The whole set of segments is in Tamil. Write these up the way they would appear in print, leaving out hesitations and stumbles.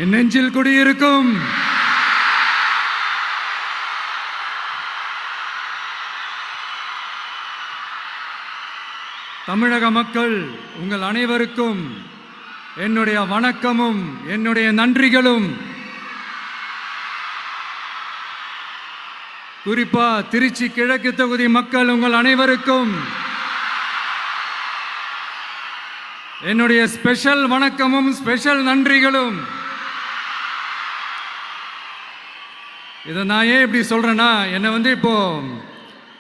என் நெஞ்சில் குடியிருக்கும் தமிழக மக்கள் உங்கள் அனைவருக்கும் என்னுடைய வணக்கமும் என்னுடைய நன்றிகளும். குறிப்பா திருச்சி கிழக்கு தொகுதி மக்கள் உங்கள் அனைவருக்கும் என்னுடைய ஸ்பெஷல் வணக்கமும் ஸ்பெஷல் நன்றிகளும். இதை நான் ஏன் இப்படி சொல்றேன்னா, என்னை இப்போ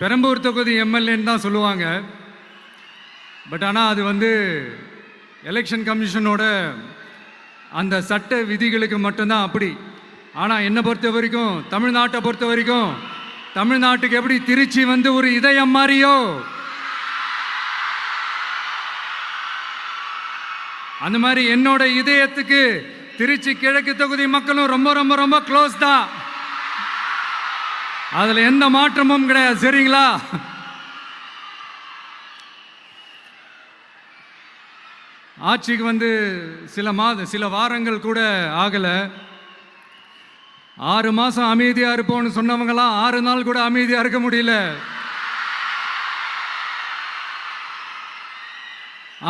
பெரம்பூர் தொகுதி எம்எல்ஏன்னு தான் சொல்லுவாங்க. பட் ஆனால் அது எலெக்ஷன் கமிஷனோட அந்த சட்ட விதிகளுக்கு மட்டும்தான் அப்படி. ஆனால் என்னை பொறுத்த வரைக்கும், தமிழ்நாட்டை பொறுத்த வரைக்கும், தமிழ்நாட்டுக்கு எப்படி திருச்சி ஒரு இதயம் மாதிரியோ, அந்த மாதிரி என்னோட இதயத்துக்கு திருச்சி கிழக்கு தொகுதி மக்களும் ரொம்ப ரொம்ப ரொம்ப க்ளோஸ் தான். அதுல எந்த மாற்றமும் கிடையாது. சரிங்களா? ஆட்சிக்கு சில வாரங்கள் கூட ஆகல. 6 மாசம் அமைதியா இருப்போம்னு சொன்னவங்களாம் 6 நாள் கூட அமைதியா இருக்க முடியல.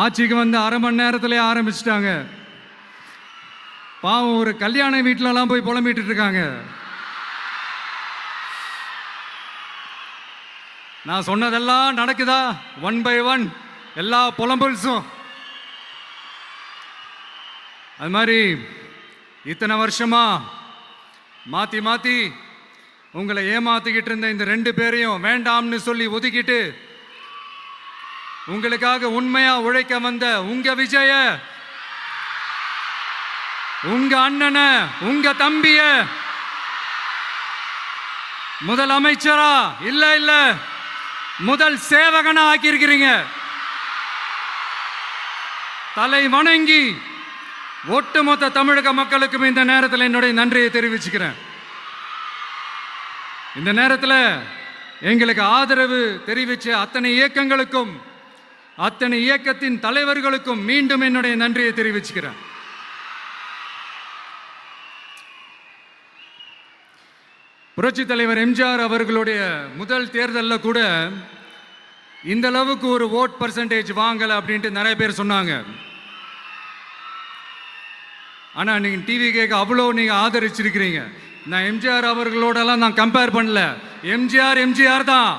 ஆட்சிக்கு அரை மணி நேரத்திலே ஆரம்பிச்சிட்டாங்க. பாவம், ஒரு கல்யாண வீட்டிலலாம் போய் புலம்பிட்டு இருக்காங்க. நான் சொன்னதெல்லாம் நடக்குதா? 1 by 1 எல்லா புலம்பல்ஸும். அது மாதிரி இத்தனை வருஷமா மாத்தி மாத்தி உங்களை ஏமாத்திக்கிட்டு இருந்த இந்த 2 பேரையும் வேண்டாம்னு சொல்லி ஒதுக்கிட்டு உங்களுக்காக உண்மையா உழைக்க வந்த உங்க விஜய, உங்க அண்ணனை, உங்க தம்பிய முதல் அமைச்சரா இல்ல முதல் சேவகனா ஆக்கியிருக்கிறீங்க. தலை வணங்கி ஒட்டுமொத்த தமிழக மக்களுக்கும் இந்த நேரத்தில் என்னுடைய நன்றியை தெரிவிச்சுக்கிறேன். இந்த நேரத்தில் எங்களுக்கு ஆதரவு தெரிவிச்ச அத்தனை இயக்கங்களுக்கும், அத்தனை இயக்கத்தின் தலைவர்களுக்கும் மீண்டும் என்னுடைய நன்றியை தெரிவிச்சுக்கிறேன். புரட்சி தலைவர் எம்ஜிஆர் அவர்களுடைய முதல் தேர்தலில் கூட இந்த அளவுக்கு ஒரு ஓட் பர்சன்டேஜ் வாங்கலை அப்படின்ட்டு நிறைய பேர் சொன்னாங்க. ஆனால் நீங்கள் டிவி கேட்க அவ்வளோ நீங்கள் ஆதரிச்சிருக்கிறீங்க. நான் எம்ஜிஆர் அவர்களோடலாம் நான் கம்பேர் பண்ணல. எம்ஜிஆர் தான்.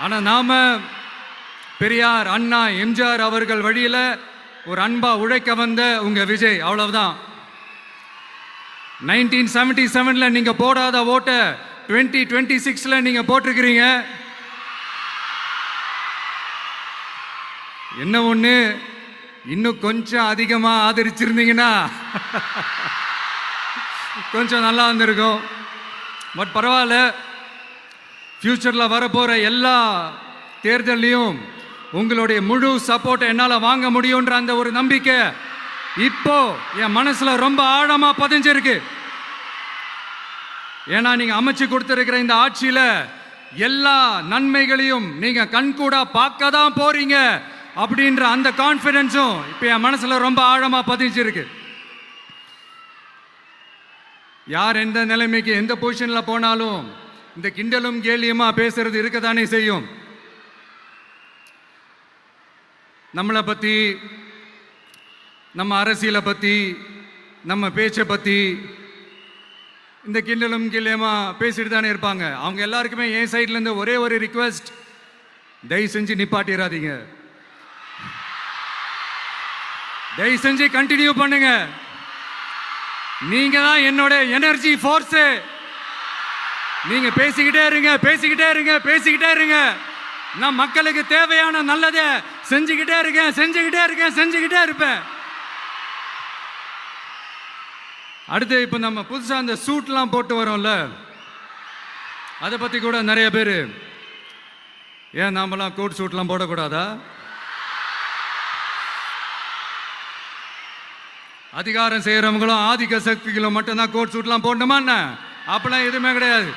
ஆனால் நாம பெரியார், அண்ணா, எம்ஜிஆர் அவர்கள் வழியில் ஒரு அன்பா உழைக்க வந்த உங்க விஜய், அவ்வளவுதான். 1977 நீங்க போடாத ஓட்டை 2026 நீங்க போட்டிருக்கிறீங்க. என்ன ஒண்ணு, இன்னும் கொஞ்சம் அதிகமா ஆதரிச்சிருந்தீங்கன்னா கொஞ்சம் நல்லா வந்திருக்கும். பட் பரவாயில்ல, ஃபியூச்சர்ல வரப்போற எல்லா தேர்தலையும் உங்களுடைய முழு சப்போர்ட்டை என்னால் வாங்க முடியுன்ற அந்த ஒரு நம்பிக்கை இப்போ என் மனசுல ரொம்ப ஆழமா பதிஞ்சிருக்கு. ஏன்னா நீங்க அமைச்சு கொடுத்திருக்கிற இந்த ஆட்சியில எல்லா நன்மைகளையும் நீங்க கண்கூடா பார்க்க தான் போறீங்க அப்படின்ற அந்த கான்ஃபிடன்ஸும் இப்போ என் மனசுல ரொம்ப ஆழமா பதிஞ்சிருக்கு. யார் எந்த நிலைமைக்கு எந்த பொசிஷன்ல போனாலும் இந்த கிண்டலும் கேலியுமா பேசுறது இருக்கத்தானே செய்யும். நம்மளை பத்தி, நம்ம அரசியலை பற்றி, நம்ம பேச்சை பற்றி இந்த கிண்டலும் கிள்ளையமா பேசிட்டு தானே இருப்பாங்க. அவங்க எல்லாருக்குமே என் சைட்லேருந்து ஒரே ஒரு ரிக்வெஸ்ட், தயவு செஞ்சு நிப்பாட்டிடாதீங்க. தயவு செஞ்சு கண்டினியூ பண்ணுங்க. நீங்க தான் என்னோட எனர்ஜி ஃபோர்ஸ். நீங்க பேசிக்கிட்டே இருங்க, பேசிக்கிட்டே இருங்க, பேசிக்கிட்டே இருங்க. நான் மக்களுக்கு தேவையான நல்லதை செஞ்சுக்கிட்டே இருக்கேன், செஞ்சுக்கிட்டே இருக்கேன், செஞ்சுக்கிட்டே இருப்பேன். அடுத்து இப்போ நம்ம புதுசாக அந்த சூட்லாம் போட்டு வரோம்ல, அதை பற்றி கூட நிறைய பேர், ஏன் நாமெல்லாம் கோட் சூட்லாம் போடக்கூடாதா? அதிகாரம் செய்கிறவங்களும் ஆதிக்க சக்திகளும் மட்டும்தான் கோட் சூட்லாம் போடணுமா என்ன? அப்பெல்லாம் எதுவுமே கிடையாது.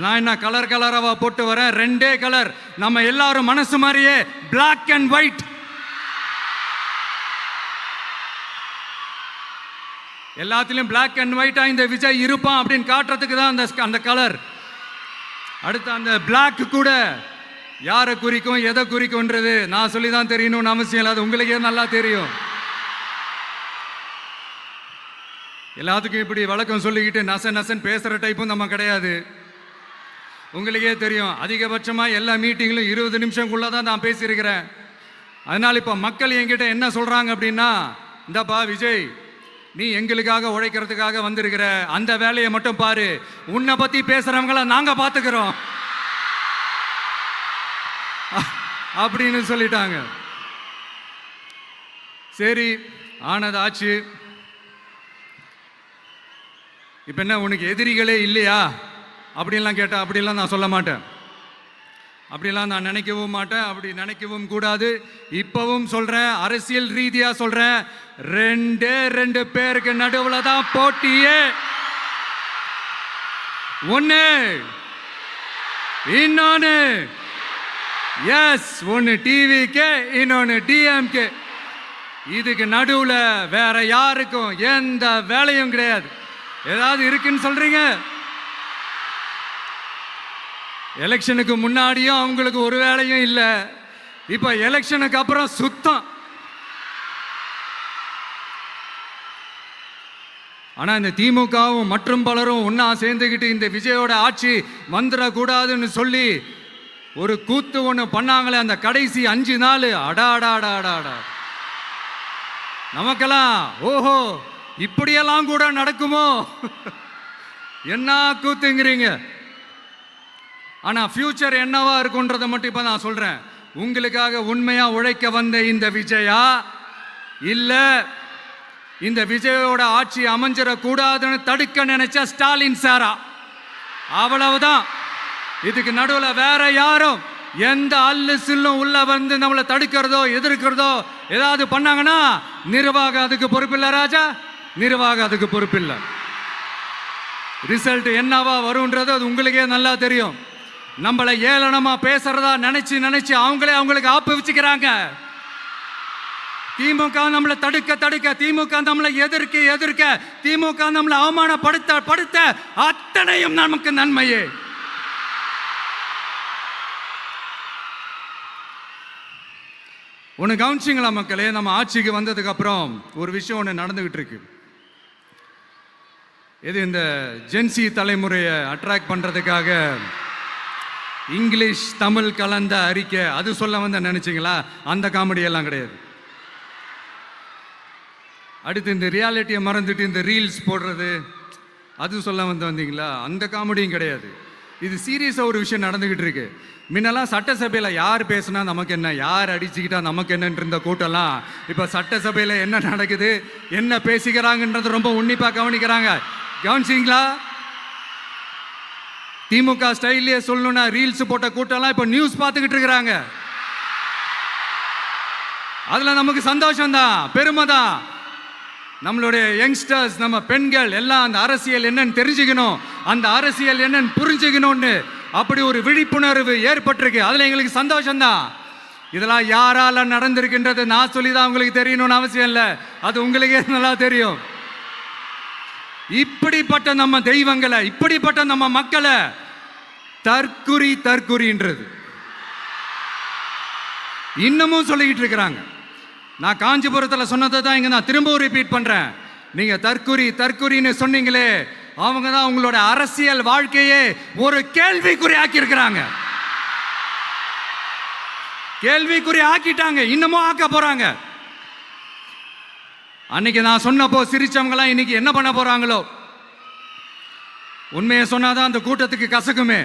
நான் என்ன கலர் கலராக போட்டு வரேன், 2 கலர். நம்ம எல்லாரும் மனசு மாதிரியே பிளாக் அண்ட் ஒயிட். எல்லாத்திலும் பிளாக் அண்ட் ஒயிட்டா இந்த விஜய் இருப்பான் அப்படின்னு காட்டுறதுக்கு தான் அந்த கலர். அடுத்து அந்த பிளாக் கூட யாரை குறிக்கும் எதை குறிக்கும்ன்றது நான் சொல்லி தான் தெரியணும்னு அவசியம் இல்லை, அது உங்களுக்கே நல்லா தெரியும். எல்லாத்துக்கும் இப்படி வழக்கம் சொல்லிக்கிட்டு நசன் பேசுகிற டைப்பும் நம்ம கிடையாது. உங்களுக்கே தெரியும், அதிகபட்சமாக எல்லா மீட்டிங்களும் 20 நிமிஷம்குள்ளே தான் நான் பேசியிருக்கிறேன். அதனால் இப்போ மக்கள் என்கிட்ட என்ன சொல்கிறாங்க அப்படின்னா, இந்தப்பா விஜய், நீ எங்களுக்காக உழைக்கிறதுக்காக வந்திருக்கிற, அந்த வேலையை மட்டும் பாரு, உன்னை பற்றி பேசுகிறவங்கள நாங்கள் பார்த்துக்கிறோம் அப்படின்னு சொல்லிட்டாங்க. சரி, ஆனது ஆச்சு. இப்போ என்ன, உனக்கு எதிரிகளே இல்லையா அப்படின்லாம் கேட்டால் அப்படிலாம் நான் சொல்ல மாட்டேன், அப்படிலாம் நான் நினைக்கவும் மாட்டேன், அப்படி நினைக்கவும் கூடாது. இப்பவும் சொல்கிறேன், அரசியல் ரீதியாக சொல்கிறேன், 2 பேருக்கு நடுவில் தான் போட்டியே. ஒன்று இன்னொன்று, எஸ், ஒன்று டிவிக்கு, இன்னொன்று டிஎம்கே. இதுக்கு நடுவில் வேற யாருக்கும் எந்த வேலையும் கிடையாது. ஏதாவது இருக்குன்னு சொல்றீங்க? எலெக்ஷனுக்கு முன்னாடியும் அவங்களுக்கு ஒரு வேலையும் இல்லை, இப்ப எலெக்ஷனுக்கு அப்புறம் சுத்தம். ஆனா இந்த திமுகவும் மற்றும் பலரும் ஒன்னா சேர்ந்துக்கிட்டு இந்த விஜயோட ஆட்சி வந்துடக்கூடாதுன்னு சொல்லி ஒரு கூத்து ஒன்று பண்ணாங்களே, அந்த கடைசி 5 நாள், அடாடாடாடாடா, நமக்கெல்லாம் ஓஹோ இப்படியெல்லாம் கூட நடக்குமோ என்ன கூத்துங்கிறீங்க. ஆனா ஃபியூச்சர் என்னவா இருக்குன்றதை மட்டும் இப்ப நான் சொல்றேன். உங்களுக்காக உண்மையா உழைக்க வந்த இந்த விஜயா, இல்ல இந்த விஜயோட ஆட்சி அமைஞ்சிடக்கூடாதுன்னு தடுக்க நினைச்ச ஸ்டாலின் சாரா, அவ்வளவுதான். இதுக்கு நடுவில் வேற யாரும் எந்த அல்லு சில்லும் உள்ள வந்து நம்மளை தடுக்கிறதோ எதிர்க்கிறதோ ஏதாவது பண்ணாங்கன்னா நிர்வாகம் அதுக்கு பொறுப்பில்லை ராஜா, நிர்வாகம் அதுக்கு பொறுப்பில்லை. ரிசல்ட் என்னவா வரும்ன்றது அது உங்களுக்கே நல்லா தெரியும். நம்மளை ஏளனமா பேசுறதா நினைச்சு அவங்களுக்கு ஆப்பு வச்சுக்கிறாங்க. திமுக நம்மளை தடுக்க, திமுக நம்மளை எதிர்க்க, திமுக நம்மளை அவமானப்படுத்த அத்தனையும் நமக்கு நன்மையே. ஒன்று கவனிச்சிங்களா மக்களே, நம்ம ஆட்சிக்கு வந்ததுக்கு அப்புறம் ஒரு விஷயம் ஒன்று நடந்துகிட்டு இருக்கு. இது இந்த ஜென்சி தலைமுறையை அட்ராக்ட் பண்றதுக்காக இங்கிலீஷ் தமிழ் கலந்த அறிக்கை, அது சொல்ல வந்த நினைச்சிங்களா? அந்த காமெடி எல்லாம் கிடையாது. அடுத்து இந்த ரியாலிட்டியை மறந்துட்டு இந்த ரீல்ஸ் போடுறது, அது சொல்ல வந்தீங்களா? அந்த காமெடியும் கிடையாது. இது சீரியஸாக ஒரு விஷயம் நடந்துகிட்டு இருக்கு. முன்னெல்லாம் சட்டசபையில் யார் பேசுனா நமக்கு என்ன, யார் அடிச்சுக்கிட்டா நமக்கு என்னன்ற இருந்த கூட்டம்லாம் இப்போ சட்டசபையில் என்ன நடக்குது, என்ன பேசிக்கிறாங்கன்றது ரொம்ப உன்னிப்பாக கவனிக்கிறாங்க. கவனிச்சிங்களா? திமுக ஸ்டைல்லே சொல்லணும்னா ரீல்ஸ் போட்ட கூட்டம்லாம் இப்போ நியூஸ் பார்த்துக்கிட்டு இருக்கிறாங்க. அதில் நமக்கு சந்தோஷம் தான், பெருமை தான். நம்மளுடைய யங்ஸ்டர்ஸ், நம்ம பெண்கள் எல்லாம் அந்த அரசியல் என்னன்னு தெரிஞ்சுக்கணும், அந்த அரசியல் என்னன்னு புரிஞ்சுக்கணும்னு அப்படி ஒரு விழிப்புணர்வு ஏற்பட்டிருக்கு. அதில் எங்களுக்கு சந்தோஷம்தான். இதெல்லாம் யாரால நடந்திருக்கின்றது நான் சொல்லி தான் உங்களுக்கு தெரியணும்னு அவசியம் இல்லை, அது உங்களுக்கே நல்லா தெரியும். இப்படிப்பட்ட நம்ம தெய்வங்களை, இப்படிப்பட்ட நம்ம மக்களை தற்குறின்றது இன்னமும் சொல்லிக்கிட்டு இருக்கிறாங்க. நான் காஞ்சிபுரத்தில் சொன்னதை தான் இங்க நான் திரும்பவும் ரிப்பீட் பண்றேன். நீங்க தற்குறின்னு சொன்னீங்களே, அவங்க தான் உங்களோட அரசியல் வாழ்க்கையே ஒரு கேள்விக்குறி ஆக்கி இருக்கிறாங்க. கேள்விக்குறி ஆக்கிட்டாங்க, இன்னமும் ஆக்க போறாங்க. அன்னைக்கு நான் சொன்னப்போ சிரிச்சவங்களாம் இன்னைக்கு என்ன பண்ண போறாங்களோ. உண்மையை சொன்னாதான் அந்த கூட்டத்துக்கு கசக்குமே.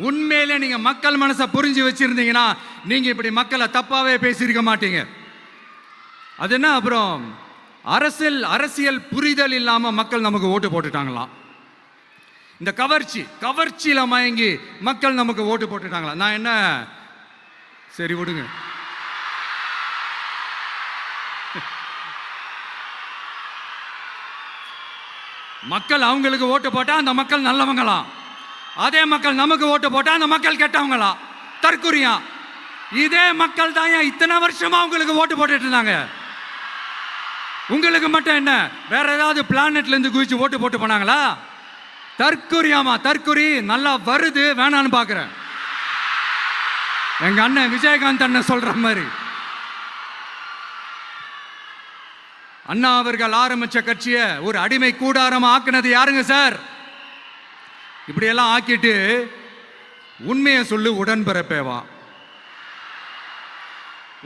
உண்மையிலே நீங்க மக்கள் மனசை புரிஞ்சு வச்சிருந்தீங்கன்னா நீங்க இப்படி மக்களை தப்பாவே பேசியிருக்க மாட்டீங்க. அது என்ன, அப்புறம் அரசியல் புரிதல் இல்லாம மக்கள் நமக்கு ஓட்டு போட்டுட்டாங்களாம். இந்த கவர்ச்சியில மயங்கி மக்கள் நமக்கு ஓட்டு போட்டுட்டாங்களா? நான் என்ன, சரி விடுங்க. மக்கள் அவங்களுக்கு ஓட்டு போட்டா அந்த மக்கள் நல்லவங்களாம், அதே மக்கள் நமக்கு ஓட்டு போட்டா அந்த மக்கள் கெட்டவங்களா, தற்குறியா. இதே மக்கள் தான் இத்தனை வருஷமா அவங்களுக்கு ஓட்டு போட்டுட்டு இருந்தாங்க. உங்களுக்கு மட்டும் என்ன, வேற ஏதாவது பிளானட்ல இருந்து குதிச்சு ஓட்டு போட்டு போனாங்களா? தற்குறியாமா, தற்குறி நல்லா வருது, வேணான்னு பாக்குறேன். எங்க அண்ணன் விஜயகாந்த் அண்ணன் சொல்ற மாதிரி, அண்ணா அவர்கள் ஆரம்பிச்ச கட்சியை ஒரு அடிமை கூடாரம் ஆக்குனது யாருங்க சார்? இப்படியெல்லாம் ஆக்கிட்டு உண்மையை சொல்லு உடன்பிறப்பேவா.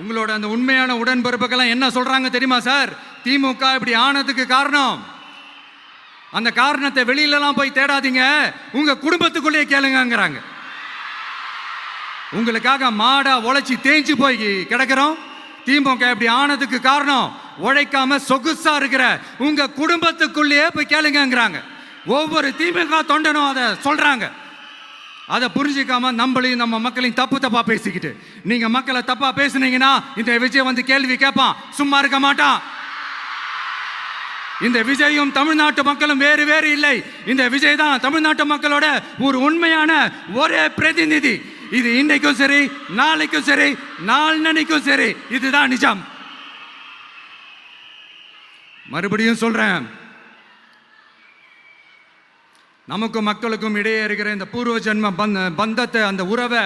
உங்களோட அந்த உண்மையான உடன்பிறப்புக்கெல்லாம் என்ன சொல்றாங்க தெரியுமா சார்? திமுக இப்படி ஆனதுக்கு காரணம், அந்த காரணத்தை வெளியிலலாம் போய் தேடாதீங்க, உங்க குடும்பத்துக்குள்ளேயே கேளுங்கிறாங்க. உங்களுக்காக மாடா உழைச்சி தேஞ்சு போய் கிடக்கிறோம். திமுக இப்படி ஆனதுக்கு காரணம் உழைக்காம சொகுசா இருக்கிற உங்க குடும்பத்துக்குள்ளேயே போய் கேளுங்கிறாங்க. ஒவ்வொரு திமுக தொண்டனும் அதை சொல்றாங்க. அதை புரிஞ்சிக்காம நம்மளையும் நம்ம மக்களையும் தப்பா பேசிக்கிட்டு, நீங்க மக்களை தப்பா பேசுனீங்கன்னா இந்த விஜய் வந்து கேள்வி கேட்பான், சும்மா இருக்க மாட்டான். இந்த விஜயும் தமிழ்நாட்டு மக்களும் வேறு வேறு இல்லை. இந்த விஜய் தான் தமிழ்நாட்டு மக்களோட ஒரு உண்மையான ஒரே பிரதிநிதி. இது இன்னைக்கும் சரி, நாளைக்கும் சரி, நாளன்னைக்கும் சரி, இதுதான் நிஜம். மறுபடியும் சொல்றேன், நமக்கும் மக்களுக்கும் இடையே இருக்கிற இந்த பூர்வ ஜென்ம பந்தத்தை, அந்த உறவை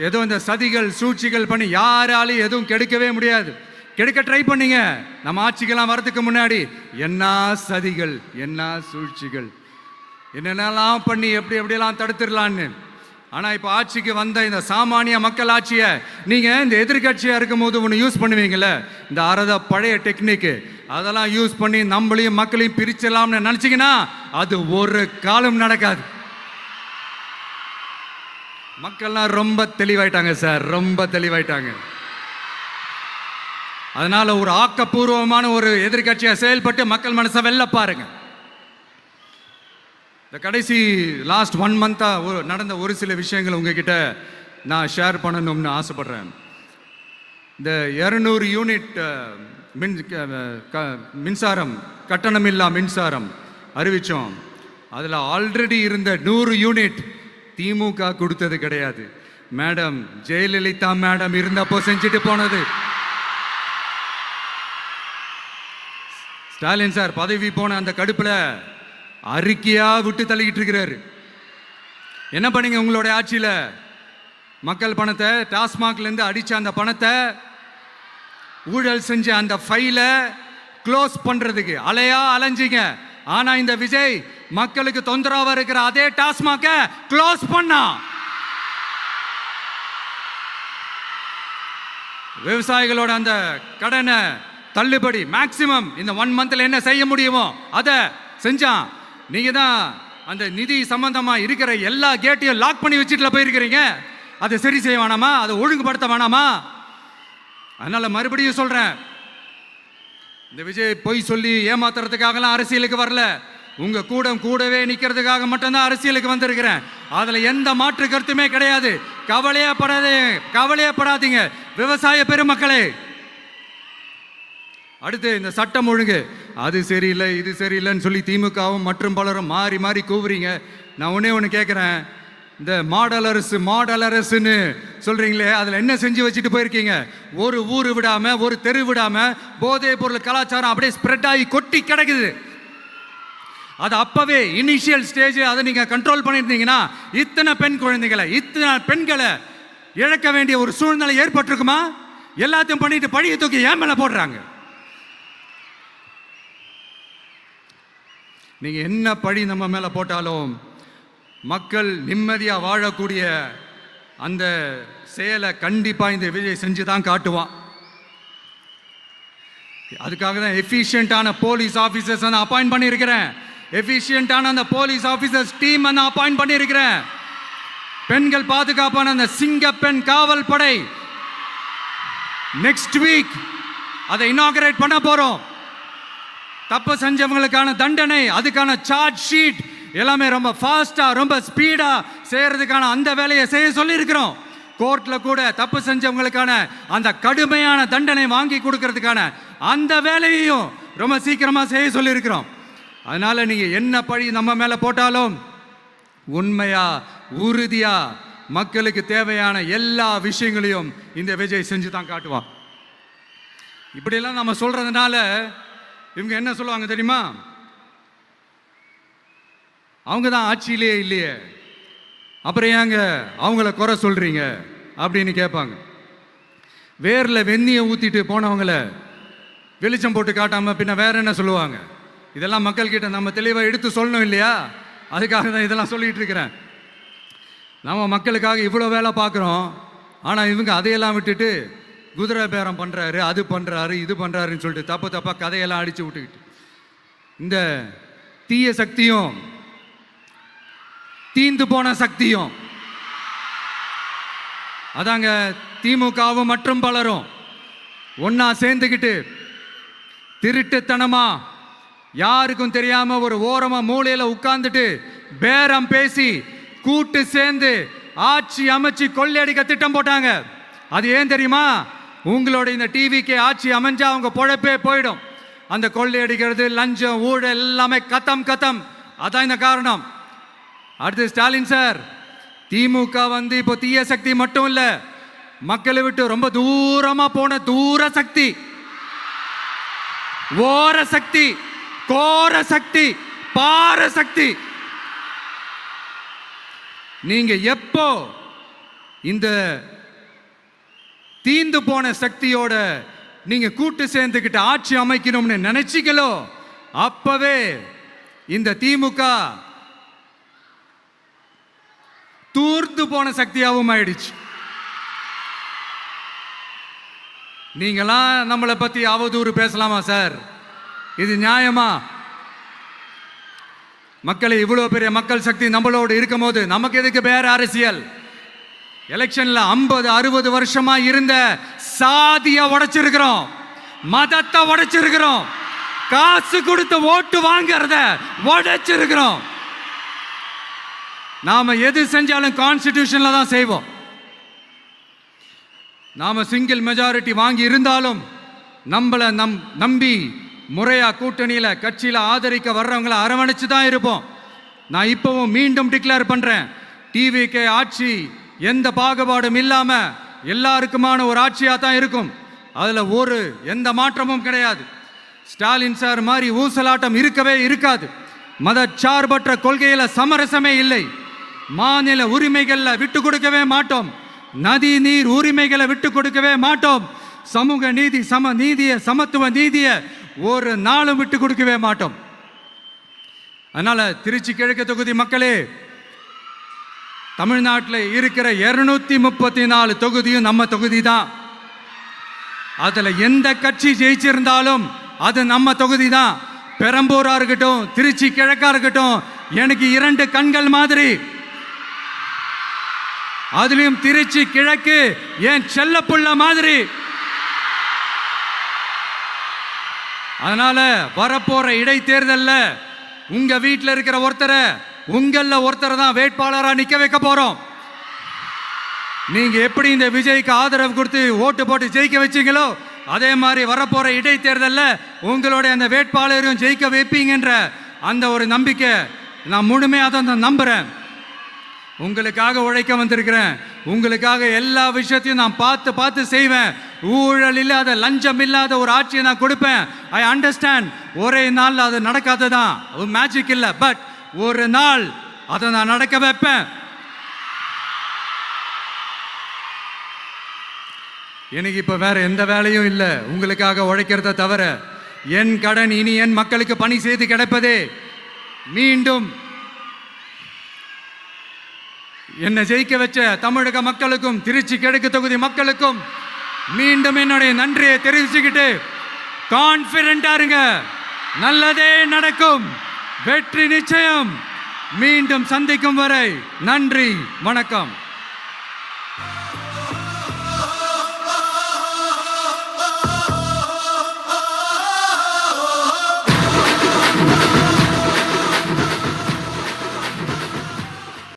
ஏதோ இந்த சதிகள் சூழ்ச்சிகள் பண்ணி யாராலையும் எதுவும் கெடுக்கவே முடியாது. கெடுக்க ட்ரை பண்ணீங்க. நம்ம ஆட்சிக்கெல்லாம் வரதுக்கு முன்னாடி என்ன சதிகள், என்ன சூழ்ச்சிகள், என்னென்னலாம் பண்ணி எப்படியெல்லாம் தடுத்துடலான்னு. ஆனால் இப்போ ஆட்சிக்கு வந்த இந்த சாமானிய மக்கள் ஆட்சியை நீங்கள் இந்த எதிர்கட்சியாக இருக்கும் போது ஒன்று யூஸ் பண்ணுவீங்கள்ல, இந்த பழைய டெக்னிக்கு, அதெல்லாம் யூஸ் பண்ணி நம்மளையும் மக்களையும் பிரிச்சிடலாம்னு நினச்சிங்கன்னா அது ஒரு காலம் நடக்காது. மக்கள்லாம் ரொம்ப தெளிவாயிட்டாங்க சார், ரொம்ப தெளிவாயிட்டாங்க. அதனால ஒரு ஆக்கப்பூர்வமான ஒரு எதிர்கட்சியை செயல்பட்டு மக்கள் மனசை வெல்ல பாருங்க. இந்த கடைசி லாஸ்ட் 1 மந்த்தா நடந்த ஒரு சில விஷயங்கள் உங்ககிட்ட நான் ஷேர் பண்ணணும்னு ஆசைப்படுறேன். இந்த 200 யூனிட் மின்சாரம், கட்டணமில்லா மின்சாரம் அறிவிச்சோம். அதில் ஆல்ரெடி இருந்த 100 யூனிட் திமுக கொடுத்தது கிடையாது. மேடம் ஜெயலலிதா மேடம் இருந்தப்போ செஞ்சுட்டு போனது. ஸ்டாலின் சார் பதவி போன அந்த கடுப்பில் அறிக்கையா விட்டு தள்ளிக்கிட்டு இருக்கிறாரு. என்ன பண்ணீங்க உங்களுடைய ஆட்சியில்? மக்கள் பணத்தை, டாஸ்மாக்ல இருந்து அடிச்ச அந்த பணத்தை, ஊழல் செஞ்ச அந்த ஃபைலை க்ளோஸ் பண்றதுக்கு அலையா அலைஞ்சிங்க. ஆனா இந்த விஜய் மக்களுக்கு தொந்தரவா இருக்கிற அதே டாஸ்மாக க்ளோஸ் பண்ணா. விவசாயிகளோட அந்த கடனை தள்ளுபடி மேக்சிமம் இந்த 1 மந்த்ல என்ன செய்ய முடியுமோ அதை செஞ்சான். நீங்க தான் அந்த நிதி சம்பந்தமா இருக்கிற எல்லா கேட்டையும் லாக் பண்ணி வச்சுட்டு போயிருக்கிறீங்க. அதை சரி செய்ய வேணாமா? அதை ஒழுங்குபடுத்த வேணாமா? அதனால மறுபடியும் சொல்றேன், இந்த விஜய் பொய் சொல்லி ஏமாத்துறதுக்காகலாம் அரசியலுக்கு வரல. உங்க கூடவே நிக்கிறதுக்காக மட்டும்தான் அரசியலுக்கு வந்திருக்கிறேன். அதுல எந்த மாற்று கருத்துமே கிடையாது. கவலையப்படாதீங்க விவசாய பெருமக்களே. அடுத்து இந்த சட்டம் ஒழுங்கு, அது சரியில்லை இது சரியில்லைன்னு சொல்லி திமுகவும் மற்றும் பலரும் மாறி மாறி கூவுறீங்க. நான் ஒன்று கேட்குறேன், இந்த மாடல் அரசுன்னு சொல்றீங்களே, அதில் என்ன செஞ்சு வச்சுட்டு போயிருக்கீங்க? ஒரு ஊர் விடாம, ஒரு தெரு விடாம போதைப் பொருள் கலாச்சாரம் அப்படியே ஸ்ப்ரெட் ஆகி கொட்டி கிடக்குது. அது அப்பவே இனிஷியல் ஸ்டேஜ் அதை நீங்க கண்ட்ரோல் பண்ணியிருந்தீங்கன்னா இத்தனை பெண் குழந்தைகளை, இத்தனை பெண்களை இழக்க வேண்டிய ஒரு சூழ்நிலை ஏற்பட்டிருக்குமா? எல்லாத்தையும் பண்ணிட்டு பழியை தூக்கி ஏன் மேல போடுறாங்க. நீங்க என்ன பழி நம்ம மேல போட்டாலும் மக்கள் நிம்மதியா வாழக்கூடிய அந்த செயலை கண்டிப்பா இந்த விஜய் செஞ்சுதான் காட்டுவான். அதுக்காக தான் எஃபிஷியன்டான போலீஸ் ஆபீசர்ஸ் நான் அப்பாயிண்ட் பண்ணியிருக்கிறேன். எஃபிஷியன்டான அந்த போலீஸ் ஆபீசர்ஸ் டீம் நான் அப்பாயிண்ட் பண்ணியிருக்கிறேன். பெண்கள் பாதுகாப்பான அந்த சிங்க பெண் காவல் படை நெக்ஸ்ட் வீக் அதை இனாகரேட் பண்ண போறோம். தப்பு செஞ்சவங்களுக்கான தண்டனை, அதுக்கான சார்ஜ் ஷீட் எல்லாமே ரொம்ப ஃபாஸ்டா, ரொம்ப ஸ்பீடா செய்யறதுக்கான அந்த வேலையை செய்ய சொல்லி இருக்கிறோம். கோர்ட்ல கூட தப்பு செஞ்சவங்களுக்கான அந்த கடுமையான தண்டனை வாங்கி கொடுக்கறதுக்கான அந்த வேலையையும் ரொம்ப சீக்கிரமா செய்ய சொல்லி இருக்கிறோம். அதனால நீங்க என்ன பழி நம்ம மேல போட்டாலும் உண்மையா உறுதியா மக்களுக்கு தேவையான எல்லா விஷயங்களையும் இந்த விஜய் செஞ்சு தான் காட்டுவான். இப்படியெல்லாம் நம்ம சொல்றதுனால இவங்க என்ன சொல்லுவாங்க தெரியுமா? அவங்க தான் ஆட்சியிலே இல்லையே, அப்புறம் ஏங்க அவங்கள குறை சொல்றீங்க அப்படின்னு கேட்பாங்க. வேரில் வெந்நியை ஊற்றிட்டு போனவங்கள வெளிச்சம் போட்டு காட்டாமல் பின்ன வேற என்ன சொல்லுவாங்க? இதெல்லாம் மக்கள்கிட்ட நம்ம தெளிவாக எடுத்து சொல்லணும் இல்லையா? அதுக்காக தான் இதெல்லாம் சொல்லிட்டு இருக்கிறேன். நம்ம மக்களுக்காக இவ்வளோ வேலை பார்க்குறோம், ஆனால் இவங்க அதையெல்லாம் விட்டுட்டு குதிரை பேரம் பண்ணுறாரு, அது பண்ணுறாரு, இது பண்ணுறாருன்னு சொல்லிட்டு தப்பாக கதையெல்லாம் அடித்து விட்டுக்கிட்டு இந்த தீய சக்தியும் தீந்து போன சக்தியும் அதாங்க திமுகவும் மற்றும் பலரும் ஒன்னா சேர்ந்துக்கிட்டு திருட்டுத்தனமா யாருக்கும் தெரியாம ஒரு ஓரமா மூலையில உட்கார்ந்துட்டு பேரம் பேசி கூட்டு சேர்ந்து ஆட்சி அமைச்சு கொள்ளையடிக்க திட்டம் போட்டாங்க. அது ஏன் தெரியுமா? உங்களோட இந்த டிவிக்கு ஆட்சி அமைஞ்சா அவங்க பொழப்பே போயிடும். அந்த கொள்ளையடிக்கிறது, லஞ்சம், ஊழல் எல்லாமே கத்தம். அதான் இந்த காரணம். அடுத்து ஸ்டாலின் சார், திமுக வந்து இப்போ தீய சக்தி மட்டும் இல்ல, மக்களை விட்டு ரொம்ப தூரமா போன தூர சக்தி, ஓர சக்தி, கோர சக்தி, பார சக்தி. நீங்க எப்போ இந்த தீந்து போன சக்தியோட நீங்க கூட்டு சேர்ந்துக்கிட்டு ஆட்சி அமைக்கணும்னு நினைச்சீங்களோ அப்பவே இந்த திமுக தூர்த்து போன சக்தியாகவும் ஆயிடுச்சு. நீங்களாம் நம்மளை பத்தி அவதூறு பேசலாமா சார்? இது நியாயமா? மக்களை இவ்வளவு பெரிய மக்கள் சக்தி நம்மளோடு இருக்கும் போது நமக்கு எதுக்கு வேற அரசியல்? எலெக்ஷன்ல 50-60 வருஷமா இருந்த சாதிய உடைச்சிருக்கிறோம், மதத்தை உடைச்சிருக்கிறோம், காசு கொடுத்து ஓட்டு வாங்கறத உடைச்சிருக்கிறோம். நாம எது செஞ்சாலும் கான்ஸ்டிடியூஷன்ல தான் செய்வோம். நாம சிங்கிள் மெஜாரிட்டி வாங்கி இருந்தாலும் நம்மளை நம்பி முறையா கூட்டணியில கட்சியில ஆதரிக்க வர்றவங்களை அரவணைச்சு தான் இருப்போம். நான் இப்பவும் மீண்டும் டிக்ளேர் பண்றேன், டிவிகே ஆட்சி எந்த பாகுபாடும் இல்லாம எல்லாருக்குமான ஒரு ஆட்சியா தான் இருக்கும். அதுல எந்த மாற்றமும் கிடையாது. ஸ்டாலின் சார் மாதிரி ஊசலாட்டம் இருக்கவே இருக்காது. மதச்சார்பற்ற கொள்கையில சமரசமே இல்லை. மாநில உரிமைகள்ல விட்டு கொடுக்கவே மாட்டோம். நதி நீர் உரிமைகளை விட்டு கொடுக்கவே மாட்டோம். சமூக நீதி, சம நீதிய, சமத்துவ நீதிய ஒரு நாளும் விட்டு கொடுக்கவே மாட்டோம். அதனால திருச்சி கிழக்கு தொகுதி மக்களே, தமிழ்நாட்டில் இருக்கிற 234 தொகுதியும் நம்ம தொகுதி தான். அதுல எந்த கட்சி ஜெயிச்சிருந்தாலும் அது நம்ம தொகுதி தான். பெரம்பூரா இருக்கட்டும், திருச்சி கிழக்கா இருக்கட்டும், எனக்கு 2 கண்கள் மாதிரி. அதுலயும் திருச்சி கிழக்கு என் செல்ல புள்ள மாதிரி. அதனால வரப்போற இடைத்தேர்தல்ல உங்க வீட்டில் இருக்கிற ஒருத்தரை தான் வேட்பாளரா நிக்க வைக்க போறோம். நீங்க எப்படி இந்த விஜய்க்கு ஆதரவு கொடுத்து ஓட்டு போட்டு ஜெயிக்க வச்சீங்களோ அதே மாதிரி வரப்போற இடைத்தேர்தல்ல உங்களுடைய அந்த வேட்பாளரையும் ஜெயிக்க வைப்பீங்கன்ற அந்த ஒரு நம்பிக்கை நான் முழுமையாக தான் நம்புறேன். உங்களுக்காக உழைக்க வந்திருக்கிறேன். உங்களுக்காக எல்லா விஷயத்தையும் நான் பார்த்து செய்வேன். ஊழல் இல்லாத, லஞ்சம் இல்லாத ஒரு ஆட்சியை நான் கொடுப்பேன். I understand. ஒரே நாள் அது நடக்காததான், மேஜிக் இல்லை. பட் ஒரு நாள் அதை நான் நடக்க வைப்பேன். எனக்கு இப்ப வேற எந்த வேலையும் இல்லை உங்களுக்காக உழைக்கிறத தவிர. என் கடன் இனி என் மக்களுக்கு பணி செய்து கிடைப்பதே. மீண்டும் என்னை ஜெயிக்க வச்ச தமிழக மக்களுக்கும் திருச்சி கிழக்கு தொகுதி மக்களுக்கும் மீண்டும் என்னுடைய நன்றியை தெரிவிச்சுக்கிட்டு கான்பிடென்டா இருங்க, நல்லதே நடக்கும், வெற்றி நிச்சயம். மீண்டும் சந்திக்கும் வரை நன்றி, வணக்கம்.